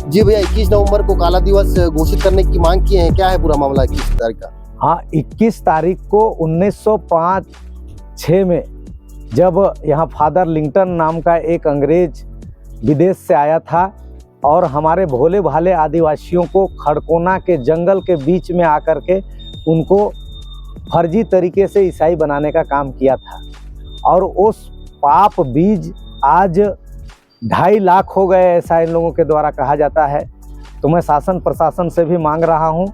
जी भैया, 21 नवंबर को काला दिवस घोषित करने की मांग की है, क्या है पूरा मामला 21 तारीख का? हाँ, 21 तारीख को 1905-6 में जब यहाँ फादर लिंटन नाम का एक अंग्रेज विदेश से आया था और हमारे भोले भाले आदिवासियों को खड़कोना के जंगल के बीच में आकर के उनको फर्जी तरीके से ईसाई बनाने का काम किया था, और उस पाप बीज आज 2.5 लाख हो गए, ऐसा इन लोगों के द्वारा कहा जाता है। तो मैं शासन प्रशासन से भी मांग रहा हूं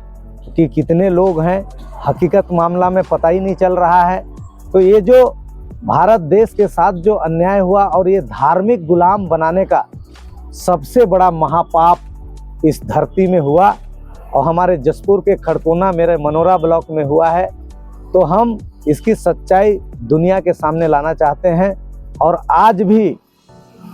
कि कितने लोग हैं, हकीकत मामला में पता ही नहीं चल रहा है। तो ये जो भारत देश के साथ जो अन्याय हुआ और ये धार्मिक गुलाम बनाने का सबसे बड़ा महापाप इस धरती में हुआ और हमारे जसपुर के खड़कोना मेरे मनोरा ब्लॉक में हुआ है, तो हम इसकी सच्चाई दुनिया के सामने लाना चाहते हैं। और आज भी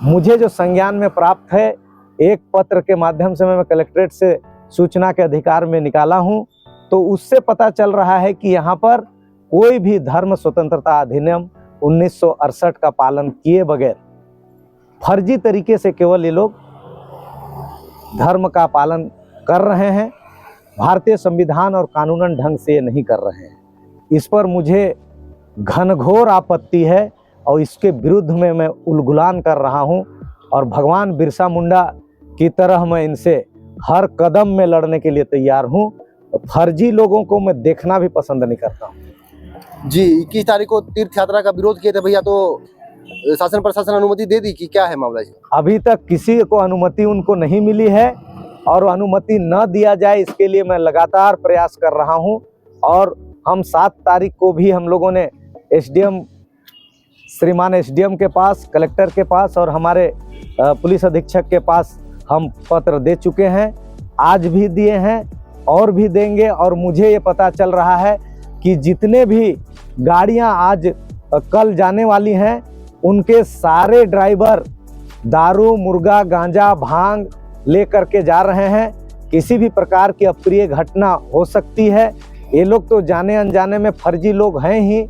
मुझे जो संज्ञान में प्राप्त है, एक पत्र के माध्यम से मैं कलेक्ट्रेट से सूचना के अधिकार में निकाला हूं, तो उससे पता चल रहा है कि यहाँ पर कोई भी धर्म स्वतंत्रता अधिनियम 1968 का पालन किए बगैर फर्जी तरीके से केवल ये लोग धर्म का पालन कर रहे हैं। भारतीय संविधान और कानूनन ढंग से ये नहीं कर रहे हैं। इस पर मुझे घनघोर आपत्ति है और इसके विरुद्ध में मैं उलगुलान कर रहा हूं, और भगवान बिरसा मुंडा की तरह मैं इनसे हर कदम में लड़ने के लिए तैयार हूं। फर्जी लोगों को मैं देखना भी पसंद नहीं करता हूं। जी, 21 तारीख को तीर्थ यात्रा का विरोध किए थे भैया, तो शासन प्रशासन अनुमति दे दी कि क्या है मामला? अभी तक किसी को अनुमति उनको नहीं मिली है, और अनुमति न दिया जाए इसके लिए मैं लगातार प्रयास कर रहा हूं। और हम 7 तारीख को भी हम लोगों ने एसडीएम श्रीमान एसडीएम के पास, कलेक्टर के पास और हमारे पुलिस अधीक्षक के पास हम पत्र दे चुके हैं, आज भी दिए हैं और भी देंगे। और मुझे ये पता चल रहा है कि जितने भी गाड़ियां आज कल जाने वाली हैं, उनके सारे ड्राइवर दारू, मुर्गा, गांजा, भांग लेकर के जा रहे हैं। किसी भी प्रकार की अप्रिय घटना हो सकती है। ये लोग तो जाने अनजाने में फर्जी लोग हैं ही।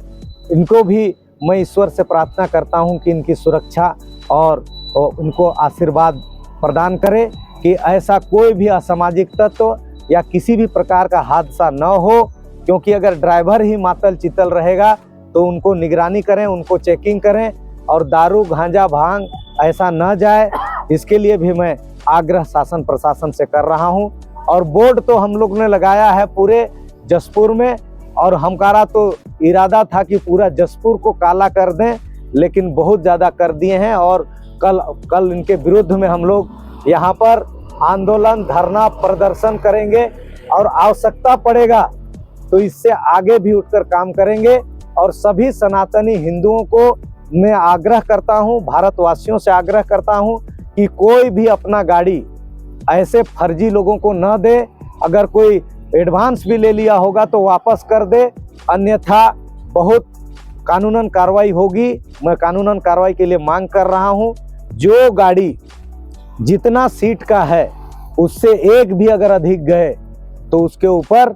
इनको भी मैं ईश्वर से प्रार्थना करता हूं कि इनकी सुरक्षा और उनको आशीर्वाद प्रदान करे कि ऐसा कोई भी असामाजिक तत्व या किसी भी प्रकार का हादसा न हो। क्योंकि अगर ड्राइवर ही मातल चितल रहेगा तो उनको निगरानी करें, उनको चेकिंग करें, और दारू, गांजा, भांग ऐसा न जाए, इसके लिए भी मैं आग्रह शासन प्रशासन से कर रहा हूं। और बोर्ड तो हम लोग ने लगाया है पूरे जसपुर में, और हमारा तो इरादा था कि पूरा जसपुर को काला कर दें, लेकिन बहुत ज़्यादा कर दिए हैं। और कल इनके विरुद्ध में हम लोग यहाँ पर आंदोलन, धरना, प्रदर्शन करेंगे, और आवश्यकता पड़ेगा तो इससे आगे भी उठकर काम करेंगे। और सभी सनातनी हिंदुओं को मैं आग्रह करता हूँ, भारतवासियों से आग्रह करता हूँ कि कोई भी अपना गाड़ी ऐसे फर्जी लोगों को न दे। अगर कोई एडवांस भी ले लिया होगा तो वापस कर दे, अन्यथा बहुत कानूनन कार्रवाई होगी। मैं कानूनन कार्रवाई के लिए मांग कर रहा हूं। जो गाड़ी जितना सीट का है उससे एक भी अगर अधिक गए तो उसके ऊपर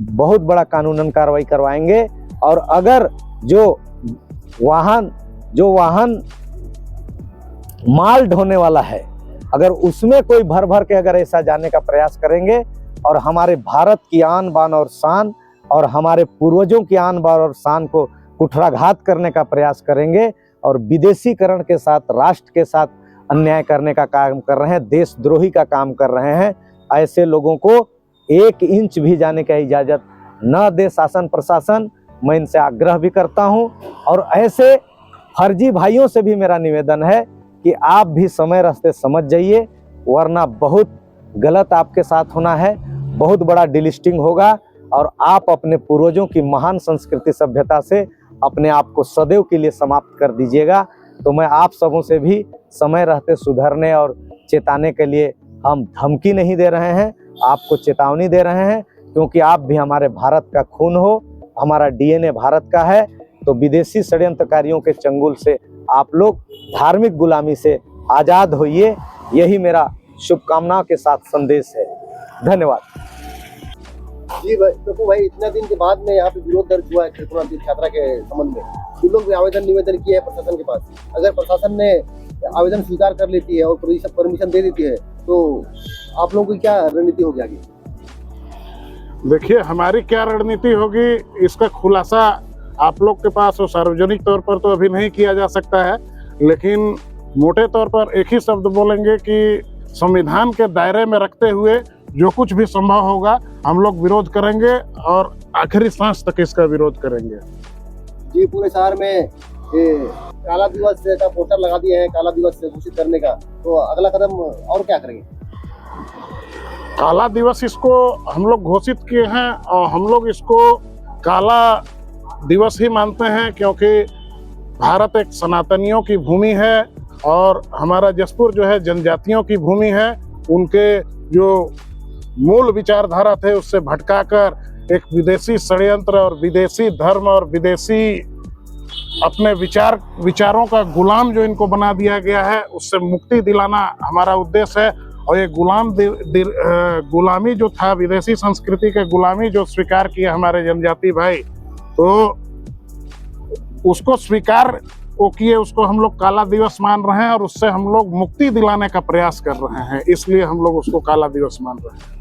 बहुत बड़ा कानूनन कार्रवाई करवाएंगे। और अगर जो वाहन माल ढोने वाला है, अगर उसमें कोई भर भर के अगर ऐसा जाने का प्रयास करेंगे और हमारे भारत की आन बान और शान और हमारे पूर्वजों की आन बान और शान को कुठाराघात करने का प्रयास करेंगे और विदेशीकरण के साथ, राष्ट्र के साथ अन्याय करने का काम कर रहे हैं, देशद्रोही का काम कर रहे हैं, ऐसे लोगों को 1 इंच भी जाने का इजाज़त न दे शासन प्रशासन। मैं इनसे आग्रह भी करता हूं। और ऐसे फर्जी भाइयों से भी मेरा निवेदन है कि आप भी समय रहते समझ जाइए, वरना बहुत गलत आपके साथ होना है, बहुत बड़ा डिलिस्टिंग होगा, और आप अपने पूर्वजों की महान संस्कृति सभ्यता से अपने आप को सदैव के लिए समाप्त कर दीजिएगा। तो मैं आप सबों से भी समय रहते सुधरने और चेताने के लिए हम धमकी नहीं दे रहे हैं, आपको चेतावनी दे रहे हैं, क्योंकि आप भी हमारे भारत का खून हो, हमारा डीएनए भारत का है। तो विदेशी षड्यंत्रकारियों के चंगुल से आप लोग धार्मिक गुलामी से आज़ाद होइए, यही मेरा शुभकामनाओं के साथ संदेश है। धन्यवाद। जी भाई, इतने दिन के बाद में यहाँ पे विरोध दर्ज हुआ है खड़कोना तीर्थ यात्रा के संबंध में। हम लोग भी आवेदन निवेदन किए हैं प्रशासन के पास। अगर प्रशासन ने आवेदन स्वीकार कर लेती है और परमिशन दे देती है तो आप लोगों की क्या रणनीति होगी आगे? देखिए, हमारी क्या रणनीति होगी इसका खुलासा आप लोग के पास और सार्वजनिक तौर पर तो अभी नहीं किया जा सकता है, लेकिन मोटे तौर पर एक ही शब्द बोलेंगे कि संविधान के दायरे में रखते हुए जो कुछ भी संभव होगा हम लोग विरोध करेंगे और आखिरी सांस तक इसका विरोध करेंगे। जी, पूरे शहर में ये काला दिवस का पोस्टर लगा दिए हैं, काला दिवस घोषित करने का, तो अगला कदम और क्या करेंगे? काला दिवस इसको हम लोग घोषित किए हैं और हम लोग इसको काला दिवस ही मानते हैं, क्योंकि भारत एक सनातनियों की भूमि है और हमारा जसपुर जो है जनजातियों की भूमि है। उनके जो मूल विचारधारा थे उससे भटकाकर एक विदेशी षड्यंत्र और विदेशी धर्म और विदेशी अपने विचारों का गुलाम जो इनको बना दिया गया है, उससे मुक्ति दिलाना हमारा उद्देश्य है। और ये गुलामी जो था, विदेशी संस्कृति के गुलामी जो स्वीकार किया हमारे जनजाति भाई, तो उसको स्वीकार वो किए, उसको हम लोग काला दिवस मान रहे हैं और उससे हम लोग मुक्ति दिलाने का प्रयास कर रहे हैं, इसलिए हम लोग उसको काला दिवस मान रहे हैं।